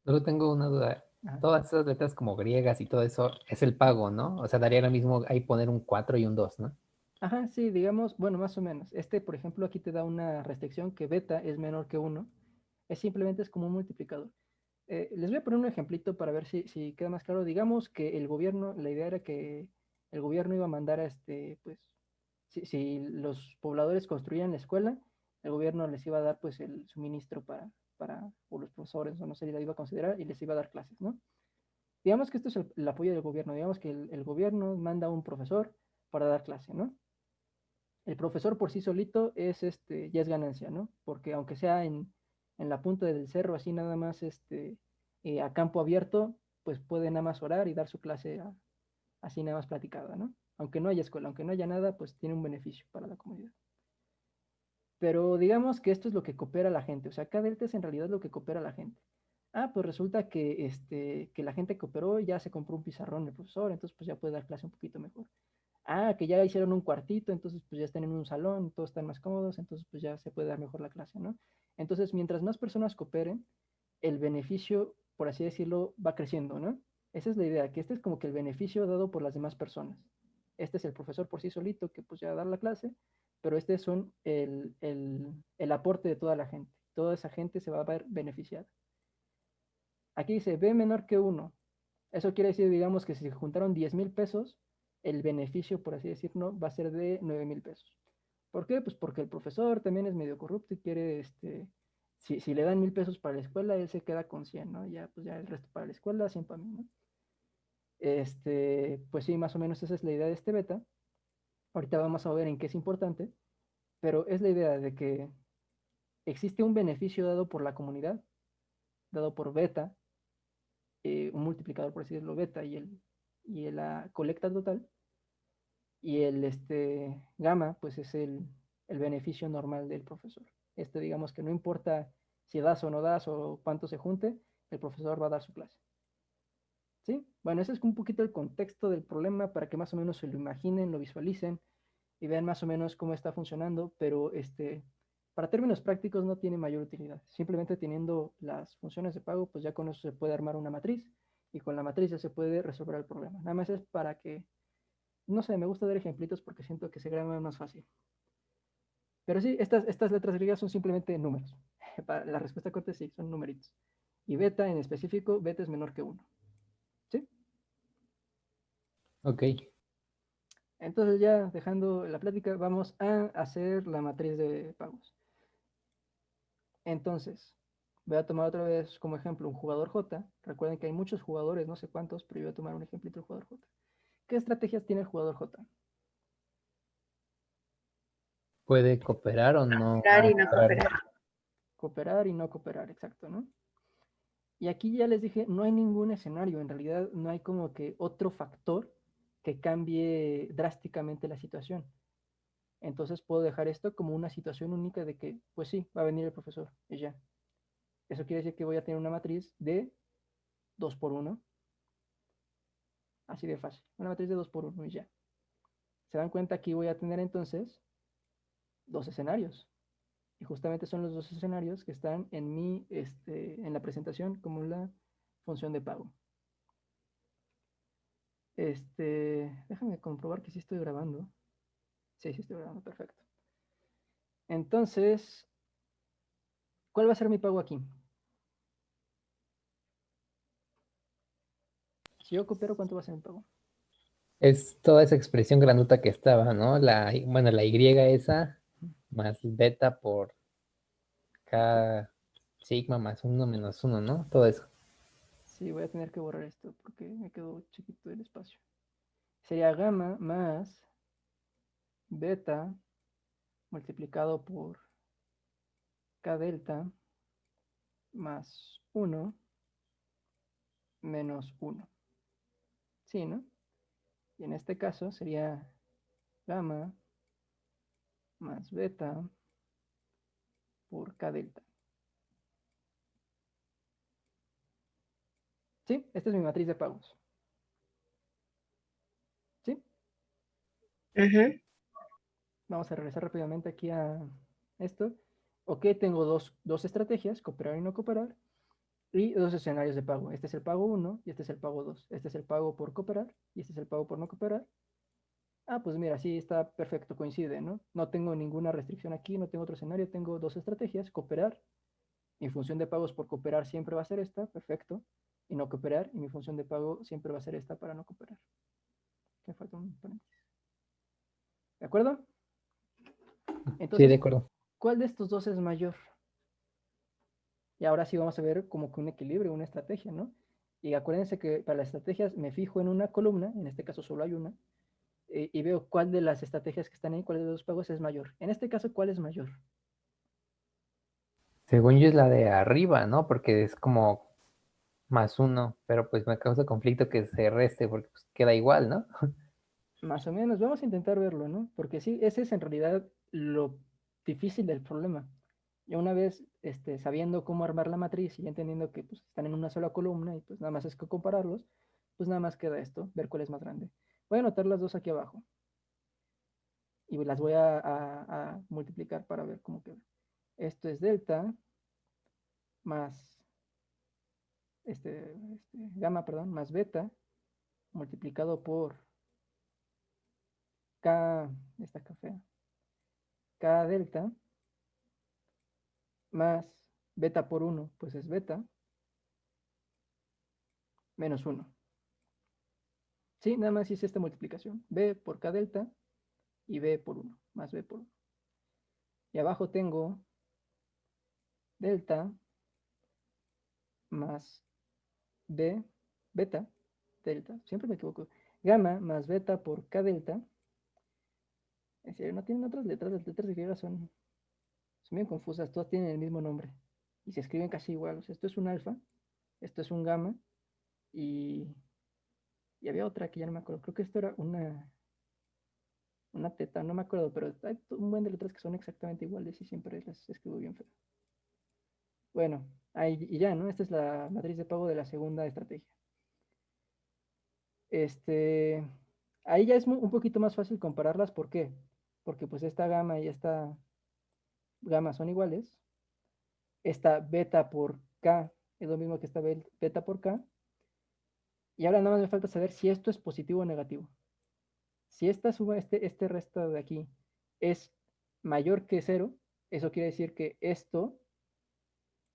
Solo tengo una duda. Ajá. Todas esas letras como griegas y todo eso es el pago, ¿no? O sea, daría lo mismo ahí poner un 4 y un 2, ¿no? Ajá, sí, digamos, bueno, más o menos. Por ejemplo, aquí te da una restricción que beta es menor que 1. Simplemente es como un multiplicador. Les voy a poner un ejemplito para ver si queda más claro. Digamos que el gobierno, la idea era que el gobierno iba a mandar pues, si los pobladores construían la escuela, el gobierno les iba a dar pues el suministro o los profesores, o no sé, la iba a considerar y les iba a dar clases, ¿no? Digamos que esto es el apoyo del gobierno, digamos que el gobierno manda a un profesor para dar clase, ¿no? El profesor por sí solito ya es ganancia, ¿no? Porque aunque sea en la punta del cerro, así nada más a campo abierto, pues puede nada más orar y dar su clase así nada más platicada, ¿no? Aunque no haya escuela, aunque no haya nada, pues tiene un beneficio para la comunidad. Pero digamos que esto es lo que coopera a la gente, o sea, cada delta es en realidad lo que coopera a la gente. Ah, pues resulta que la gente cooperó y ya se compró un pizarrón el profesor, entonces pues ya puede dar clase un poquito mejor. Ah, que ya hicieron un cuartito, entonces pues ya están en un salón, todos están más cómodos, entonces pues ya se puede dar mejor la clase, ¿no? Entonces, mientras más personas cooperen, el beneficio, por así decirlo, va creciendo, ¿no? Esa es la idea, que este es como que el beneficio dado por las demás personas. Este es el profesor por sí solito que pues ya da la clase, pero este son el aporte de toda la gente. Toda esa gente se va a ver beneficiada. Aquí dice B menor que 1. Eso quiere decir, digamos, que si se juntaron 10,000 pesos, el beneficio, por así decirlo, va a ser de 9,000 pesos. ¿Por qué? Pues porque el profesor también es medio corrupto y quiere, si le dan 1,000 pesos para la escuela, él se queda con 100, ¿no? Ya, pues ya el resto para la escuela, 100 para mí, ¿no? Pues sí, más o menos esa es la idea de este beta. Ahorita vamos a ver en qué es importante, pero es la idea de que existe un beneficio dado por la comunidad, dado por beta, un multiplicador, por así decirlo, beta y la colecta total, y gamma, pues es el beneficio normal del profesor. Digamos que no importa si das o no das o cuánto se junte, el profesor va a dar su clase. ¿Sí? Bueno, ese es un poquito el contexto del problema para que más o menos se lo imaginen, lo visualicen y vean más o menos cómo está funcionando, pero para términos prácticos no tiene mayor utilidad. Simplemente teniendo las funciones de pago, pues ya con eso se puede armar una matriz y con la matriz ya se puede resolver el problema. Nada más es para que, no sé, me gusta dar ejemplitos porque siento que se graba más fácil. Pero sí, estas letras griegas son simplemente números. Para la respuesta corta sí, son numeritos. Y beta en específico, beta es menor que 1. ¿Sí? Ok. Entonces ya dejando la plática, vamos a hacer la matriz de pagos. Entonces, voy a tomar otra vez como ejemplo un jugador J. Recuerden que hay muchos jugadores, no sé cuántos, pero yo voy a tomar un ejemplito del jugador J. ¿Qué estrategias tiene el jugador J? ¿Puede cooperar o no Cooperar y no cooperar? cooperar. Cooperar y no cooperar, exacto, ¿no? Y aquí ya les dije, no hay ningún escenario, en realidad no hay como que otro factor que cambie drásticamente la situación. Entonces puedo dejar esto como una situación única de que, pues sí, va a venir el profesor y ya. Eso quiere decir que voy a tener una matriz de 2 por 1. Así de fácil. Una matriz de 2 por 1 y ya. Se dan cuenta, aquí voy a tener entonces dos escenarios. Y justamente son los dos escenarios que están en la presentación como la función de pago. Déjame comprobar que sí estoy grabando. Sí, sí estoy grabando, perfecto. Entonces, ¿cuál va a ser mi pago aquí? Si yo coopero, ¿cuánto va a ser mi pago? Es toda esa expresión grandota que estaba, ¿no? La Y esa más beta por K sigma más 1 menos 1, ¿no? Todo eso. Sí, voy a tener que borrar esto porque me quedó chiquito el espacio. Sería gamma más beta multiplicado por K delta más 1 menos 1. Sí, ¿no? Y en este caso sería gamma más beta por K delta. ¿Sí? Esta es mi matriz de pagos. ¿Sí? Ujú. Vamos a regresar rápidamente aquí a esto. Ok, tengo dos estrategias, cooperar y no cooperar, y dos escenarios de pago. Este es el pago 1 y este es el pago 2. Este es el pago por cooperar y este es el pago por no cooperar. Ah, pues mira, sí, está perfecto, coincide, ¿no? No tengo ninguna restricción aquí, no tengo otro escenario, tengo dos estrategias, cooperar. Mi función de pagos por cooperar siempre va a ser esta, perfecto. Y no cooperar, y mi función de pago siempre va a ser esta para no cooperar. Me falta un paréntesis. ¿De acuerdo? Sí, Entonces, de acuerdo. ¿cuál de estos dos es mayor? Y ahora sí vamos a ver como que un equilibrio, una estrategia, ¿no? Y acuérdense que para las estrategias me fijo en una columna, en este caso solo hay una, y veo cuál de las estrategias que están ahí, cuál de los pagos es mayor. En este caso, ¿cuál es mayor? Según yo es la de arriba, ¿no? Porque es como más 1, pero pues me causa conflicto que se reste porque pues, queda igual, ¿no? Más o menos, vamos a intentar verlo, ¿no? Porque sí, ese es en realidad lo difícil del problema. Ya una vez sabiendo cómo armar la matriz y entendiendo que pues, están en una sola columna y pues nada más es que compararlos, pues nada más queda esto, ver cuál es más grande. Voy a anotar las dos aquí abajo y las voy a multiplicar para ver cómo queda. Esto es delta más gamma, perdón, más beta multiplicado por K, esta café, K delta más beta por 1, pues es beta, menos 1. Sí, nada más hice esta multiplicación. B por K delta y B por 1, más B por 1. Y abajo tengo delta más B, beta, delta, siempre me equivoco. Gamma más beta por K delta. En serio, no tienen otras letras, las letras de griega son bien confusas, todas tienen el mismo nombre. Y se escriben casi igual. O sea, esto es un alfa, esto es un gamma y había otra que ya no me acuerdo. Creo que esto era una teta, no me acuerdo, pero hay un buen de letras que son exactamente iguales y siempre las escribo bien feo. Bueno, ahí, y ya, ¿no? Esta es la matriz de pago de la segunda estrategia. Ahí ya es un poquito más fácil compararlas. ¿Por qué? Porque pues esta gamma y esta gamma son iguales. Esta beta por K es lo mismo que esta beta por K. Y ahora nada más me falta saber si esto es positivo o negativo. Si esta suma, este resto de aquí es mayor que 0, eso quiere decir que esto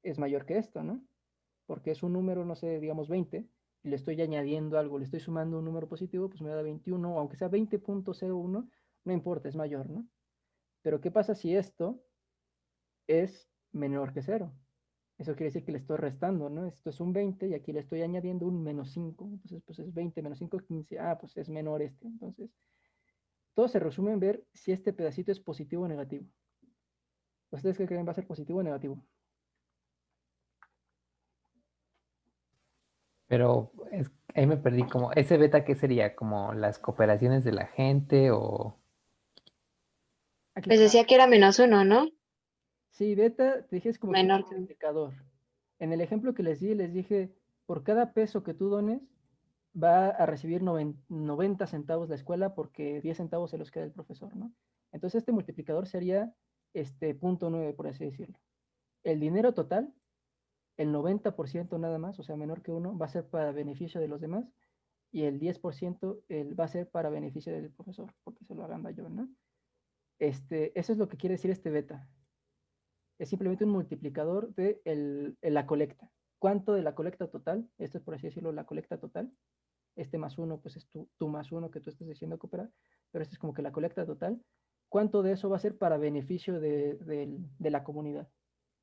es mayor que esto, ¿no? Porque es un número, no sé, digamos 20, y le estoy añadiendo algo, le estoy sumando un número positivo, pues me da 21, aunque sea 20.01, no importa, es mayor, ¿no? Pero ¿qué pasa si esto es menor que 0? Eso quiere decir que le estoy restando, ¿no? Esto es un 20 y aquí le estoy añadiendo un menos 5. Entonces, pues es 20 menos 5, 15. Ah, pues es menor este. Entonces, todo se resume en ver si este pedacito es positivo o negativo. ¿Ustedes qué creen va a ser positivo o negativo? Pero ahí me perdí, como, ¿ese beta qué sería? ¿Como las cooperaciones de la gente o...? Aquí Pues está. decía que era -1, ¿no? Sí, beta, te dije, es como que un Menor que... multiplicador. En el ejemplo que les dije, por cada peso que tú dones, va a recibir 90 centavos la escuela porque 10 centavos se los queda el profesor, ¿no? Entonces este multiplicador sería punto 9, por así decirlo. El dinero total, el 90% nada más, o sea, menor que 1, va a ser para beneficio de los demás y el 10% va a ser para beneficio del profesor, porque se lo hagan yo, ¿no? Eso es lo que quiere decir este beta. Es simplemente un multiplicador de la colecta. ¿Cuánto de la colecta total? Esto es por así decirlo, la colecta total. Este más 1, pues es tu más 1 que tú estás diciendo cooperar, pero esto es como que la colecta total. ¿Cuánto de eso va a ser para beneficio de la comunidad?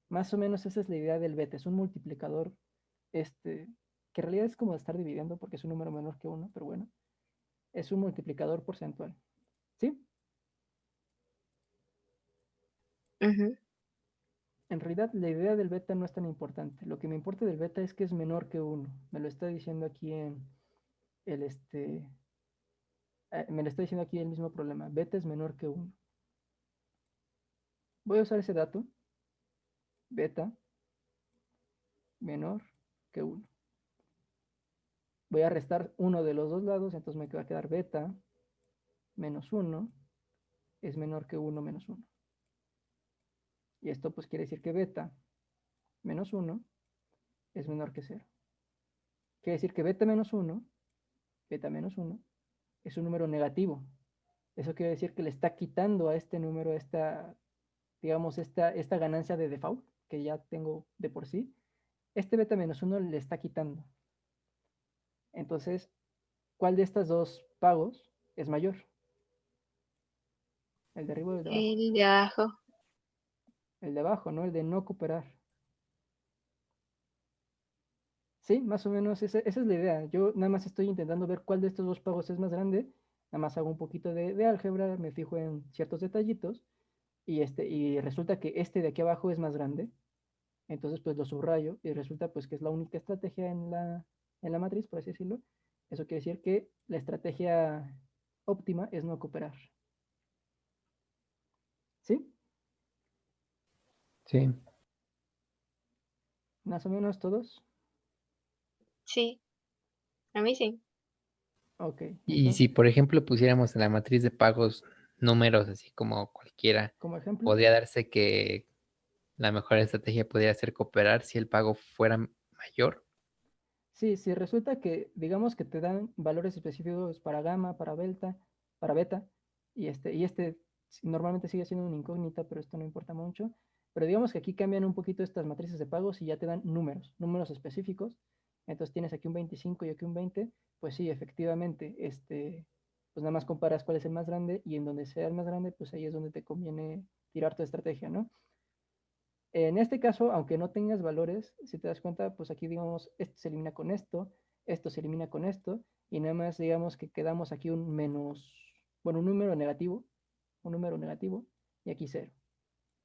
Más o menos esa es la idea del beta, es un multiplicador, que en realidad es como estar dividiendo porque es un número menor que 1, pero bueno, es un multiplicador porcentual. ¿Sí? Ujú. En realidad la idea del beta no es tan importante. Lo que me importa del beta es que es menor que 1. Me lo está diciendo aquí en el me lo está diciendo aquí el mismo problema. Beta es menor que 1. Voy a usar ese dato, beta menor que 1. Voy a restar uno de los dos lados, entonces me va a quedar beta menos 1 es menor que 1 menos 1. Y esto pues quiere decir que beta menos 1 es menor que 0. Quiere decir que beta menos 1 es un número negativo. Eso quiere decir que le está quitando a este número digamos, esta ganancia de default que ya tengo de por sí. Este beta menos 1 le está quitando. Entonces, ¿cuál de estos dos pagos es mayor? ¿El de arriba o el de abajo? El de abajo. El de abajo, ¿no? El de no cooperar. Sí, más o menos esa es la idea. Yo nada más estoy intentando ver cuál de estos dos pagos es más grande. Nada más hago un poquito de álgebra, me fijo en ciertos detallitos y resulta que este de aquí abajo es más grande. Entonces, pues lo subrayo y resulta pues que es la única estrategia en la matriz, por así decirlo. Eso quiere decir que la estrategia óptima es no cooperar. ¿Sí? Sí. Más o menos todos. Sí, a mí sí. Ok, Y entonces, si, por ejemplo, pusiéramos en la matriz de pagos números así como cualquiera, como ejemplo, podría darse que la mejor estrategia podría ser cooperar si el pago fuera mayor. sí, si resulta que, digamos que te dan valores específicos para gamma, para beta, y normalmente sigue siendo una incógnita, pero esto no importa mucho. Pero digamos que aquí cambian un poquito estas matrices de pagos y ya te dan números específicos. Entonces tienes aquí un 25 y aquí un 20. Pues sí, efectivamente, pues nada más comparas cuál es el más grande y en donde sea el más grande, pues ahí es donde te conviene tirar tu estrategia, ¿no? En este caso, aunque no tengas valores, si te das cuenta, pues aquí digamos, esto se elimina con esto se elimina con esto, y nada más digamos que quedamos aquí un menos, bueno, un número negativo, y aquí cero.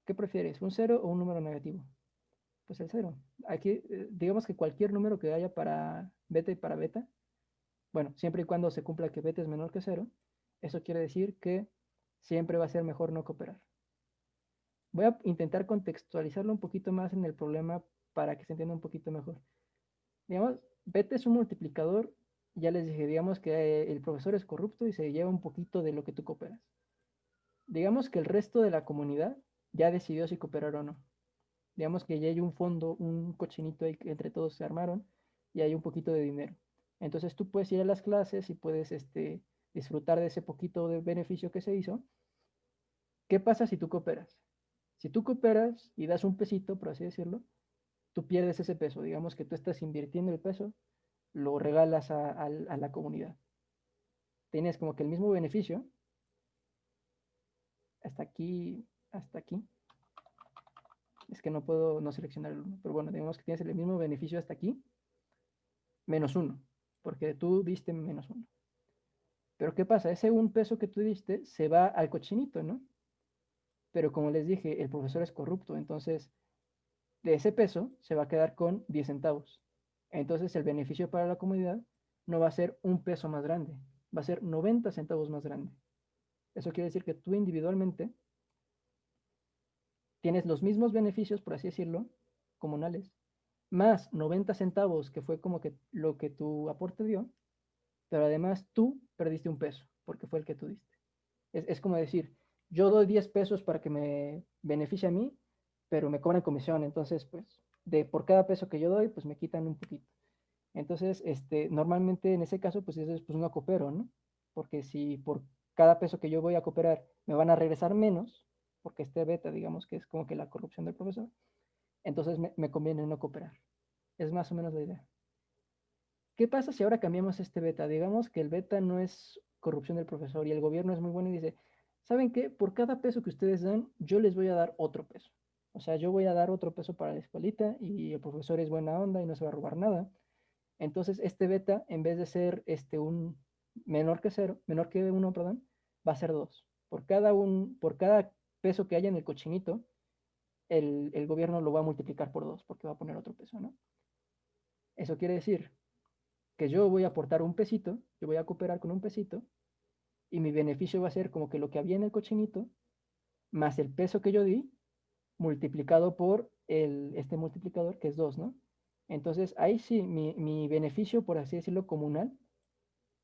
¿Qué prefieres, un cero o un número negativo? Pues el cero. Aquí, digamos que cualquier número que haya para beta y para beta, bueno, siempre y cuando se cumpla que beta es menor que cero, eso quiere decir que siempre va a ser mejor no cooperar. Voy a intentar contextualizarlo un poquito más en el problema para que se entienda un poquito mejor. Digamos, beta es un multiplicador, ya les dije, digamos que el profesor es corrupto y se lleva un poquito de lo que tú cooperas. Digamos que el resto de la comunidad ya decidió si cooperar o no. Digamos que ya hay un fondo, un cochinito ahí que entre todos se armaron y hay un poquito de dinero. Entonces tú puedes ir a las clases y puedes disfrutar de ese poquito de beneficio que se hizo. ¿Qué pasa si tú cooperas? Si tú cooperas y das un pesito, por así decirlo, tú pierdes ese peso. Digamos que tú estás invirtiendo el peso, lo regalas a la comunidad. Tienes como que el mismo beneficio hasta aquí, hasta aquí. Es que no puedo no seleccionar el 1, pero bueno, digamos que tienes el mismo beneficio hasta aquí, menos 1, porque tú diste menos 1. Pero ¿qué pasa? Ese un peso que tú diste se va al cochinito, ¿no? Pero como les dije, el profesor es corrupto, entonces de ese peso se va a quedar con 10 centavos. Entonces el beneficio para la comunidad no va a ser un peso más grande, va a ser 90 centavos más grande. Eso quiere decir que tú individualmente tienes los mismos beneficios, por así decirlo, comunales, más 90 centavos, que fue como que lo que tu aporte dio, pero además tú perdiste un peso, porque fue el que tú diste. Es como decir, yo doy 10 pesos para que me beneficie a mí, pero me cobran comisión, entonces, pues, por cada peso que yo doy, pues me quitan un poquito. Entonces, normalmente en ese caso, pues eso es pues no coopero, ¿no? Porque si por cada peso que yo voy a cooperar me van a regresar menos, porque este beta, digamos que es como que la corrupción del profesor, entonces me conviene no cooperar. Es más o menos la idea. ¿Qué pasa si ahora cambiamos este beta? Digamos que el beta no es corrupción del profesor y el gobierno es muy bueno y dice, ¿saben qué? Por cada peso que ustedes dan, yo les voy a dar otro peso. O sea, yo voy a dar otro peso para la escuelita y el profesor es buena onda y no se va a robar nada. Entonces, este beta, en vez de ser un menor que cero, menor que uno, perdón, va a ser 2. Por cada peso que haya en el cochinito, el gobierno lo va a multiplicar por 2 porque va a poner otro peso, ¿no? Eso quiere decir que yo voy a aportar un pesito, yo voy a cooperar con un pesito, y mi beneficio va a ser como que lo que había en el cochinito, más el peso que yo di, multiplicado por este multiplicador, que es 2, ¿no? Entonces, ahí sí, mi beneficio, por así decirlo, comunal,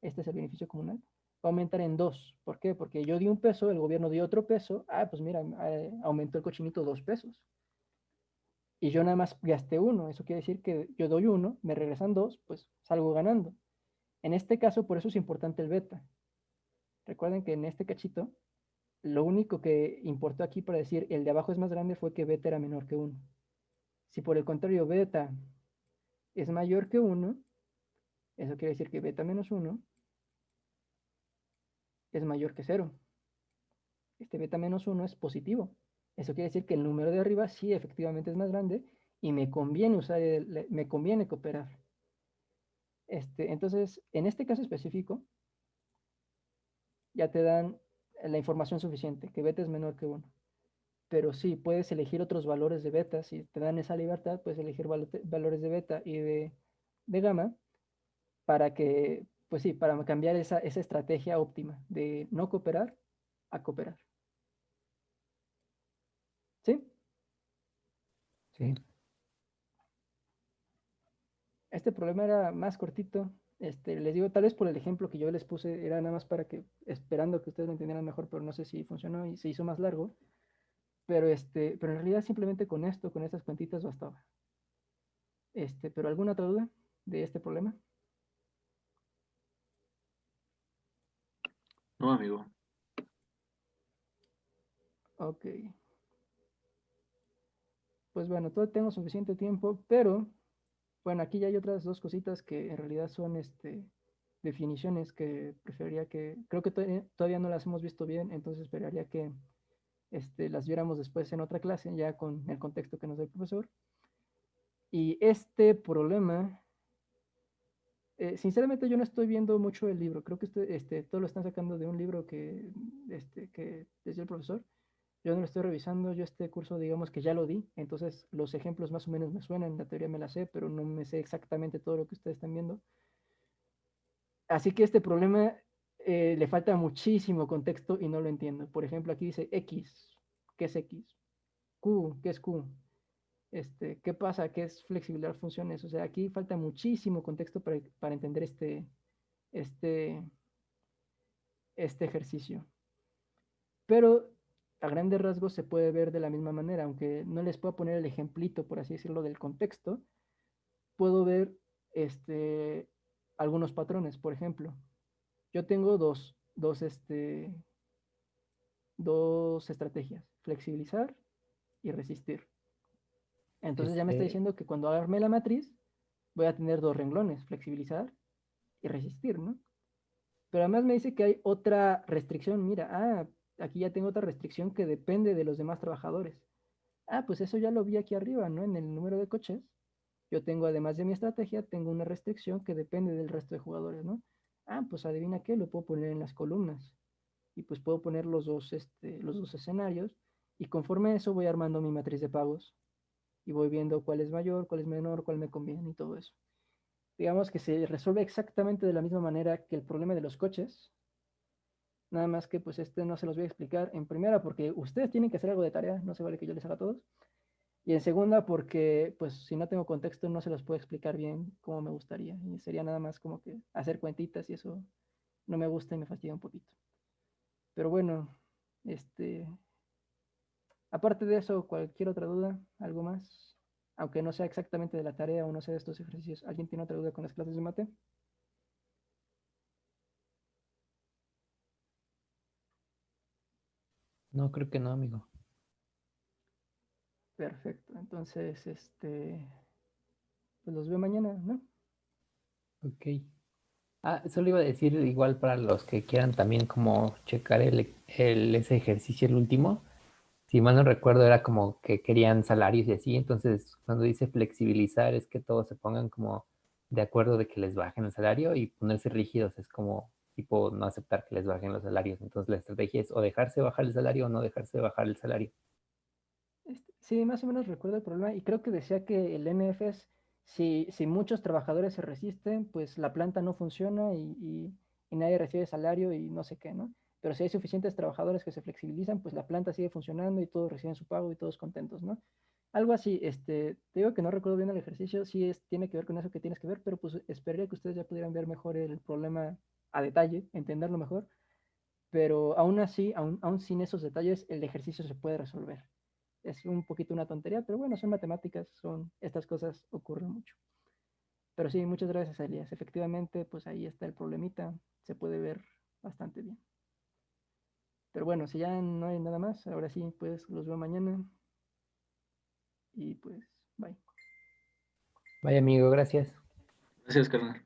este es el beneficio comunal, va a aumentar en 2. ¿Por qué? Porque yo di un peso, el gobierno dio otro peso, pues mira, aumentó el cochinito 2 pesos. Y yo nada más gasté 1, eso quiere decir que yo doy 1, me regresan 2, pues salgo ganando. En este caso, por eso es importante el beta. Recuerden que en este cachito, lo único que importó aquí para decir el de abajo es más grande fue que beta era menor que 1. Si por el contrario beta es mayor que 1, eso quiere decir que beta menos 1 es mayor que 0. Este beta menos 1 es positivo. Eso quiere decir que el número de arriba sí efectivamente es más grande y me conviene me conviene cooperar. Entonces, en este caso específico, ya te dan la información suficiente, que beta es menor que 1. pero sí, puedes elegir otros valores de beta. Si te dan esa libertad, puedes elegir valores de beta y de gamma para que, pues sí, para cambiar esa estrategia óptima de no cooperar a cooperar. ¿Sí? Sí. Este problema era más cortito. Les digo, tal vez por el ejemplo que yo les puse, era nada más para que, esperando que ustedes lo entendieran mejor, pero no sé si funcionó y se hizo más largo. Pero en realidad simplemente con esto, con estas cuentitas bastaba. Pero ¿alguna otra duda de este problema? No, amigo. Ok. Pues bueno, todavía tengo suficiente tiempo, pero bueno, aquí ya hay otras dos cositas que en realidad son definiciones que preferiría que, creo que todavía no las hemos visto bien, entonces esperaría que las viéramos después en otra clase, ya con el contexto que nos da el profesor. Y este problema, sinceramente yo no estoy viendo mucho el libro, creo que todo lo están sacando de un libro que desde el profesor. Yo no lo estoy revisando, yo este curso digamos que ya lo di, entonces los ejemplos más o menos me suenan, la teoría me la sé, pero no me sé exactamente todo lo que ustedes están viendo. Así que este problema le falta muchísimo contexto y no lo entiendo. Por ejemplo, aquí dice X, ¿qué es X? Q, ¿qué es Q? ¿Qué pasa? ¿Qué es flexibilidad funciones? O sea, aquí falta muchísimo contexto para entender este, este ejercicio. Pero a grandes rasgos se puede ver de la misma manera, aunque no les puedo poner el ejemplito, por así decirlo, del contexto, puedo ver algunos patrones. Por ejemplo, yo tengo dos estrategias, flexibilizar y resistir. Entonces ya me está diciendo que cuando arme la matriz voy a tener dos renglones, flexibilizar y resistir, ¿no? Pero además me dice que hay otra restricción. Mira, aquí ya tengo otra restricción que depende de los demás trabajadores. Pues eso ya lo vi aquí arriba, ¿no? En el número de coches. Yo tengo, además de mi estrategia, tengo una restricción que depende del resto de jugadores, ¿no? Pues adivina qué, lo puedo poner en las columnas. Y pues puedo poner los dos escenarios. Y conforme a eso voy armando mi matriz de pagos. Y voy viendo cuál es mayor, cuál es menor, cuál me conviene y todo eso. Digamos que se resuelve exactamente de la misma manera que el problema de los coches. Nada más que pues no se los voy a explicar en primera porque ustedes tienen que hacer algo de tarea, no se vale que yo les haga a todos. Y en segunda porque pues si no tengo contexto no se los puedo explicar bien como me gustaría. Y sería nada más como que hacer cuentitas y eso no me gusta y me fastidia un poquito. Pero bueno, aparte de eso, cualquier otra duda, algo más, aunque no sea exactamente de la tarea o no sea de estos ejercicios, ¿alguien tiene otra duda con las clases de mate? No, creo que no, amigo. Perfecto, entonces, pues los veo mañana, ¿no? Ok. Solo iba a decir igual para los que quieran también como checar ese ejercicio, el último. Si mal no recuerdo, era como que querían salarios y así. Entonces, cuando dice flexibilizar, es que todos se pongan como de acuerdo de que les bajen el salario y ponerse rígidos es como tipo no aceptar que les bajen los salarios. Entonces, la estrategia es o dejarse bajar el salario o no dejarse bajar el salario. Sí, más o menos recuerdo el problema y creo que decía que el NF es, si muchos trabajadores se resisten, pues la planta no funciona y nadie recibe salario y no sé qué, ¿no? Pero si hay suficientes trabajadores que se flexibilizan, pues la planta sigue funcionando y todos reciben su pago y todos contentos, ¿no? Algo así, te digo que no recuerdo bien el ejercicio, sí tiene que ver con eso que tienes que ver, pero pues esperaría que ustedes ya pudieran ver mejor el problema a detalle, entenderlo mejor, pero aún así, aún sin esos detalles, el ejercicio se puede resolver. Es un poquito una tontería, pero bueno, son matemáticas, estas cosas ocurren mucho. Pero sí, muchas gracias, Elías. Efectivamente, pues ahí está el problemita, se puede ver bastante bien. Pero bueno, si ya no hay nada más, ahora sí, pues los veo mañana y pues, bye. Vaya amigo, gracias. Gracias, carnal.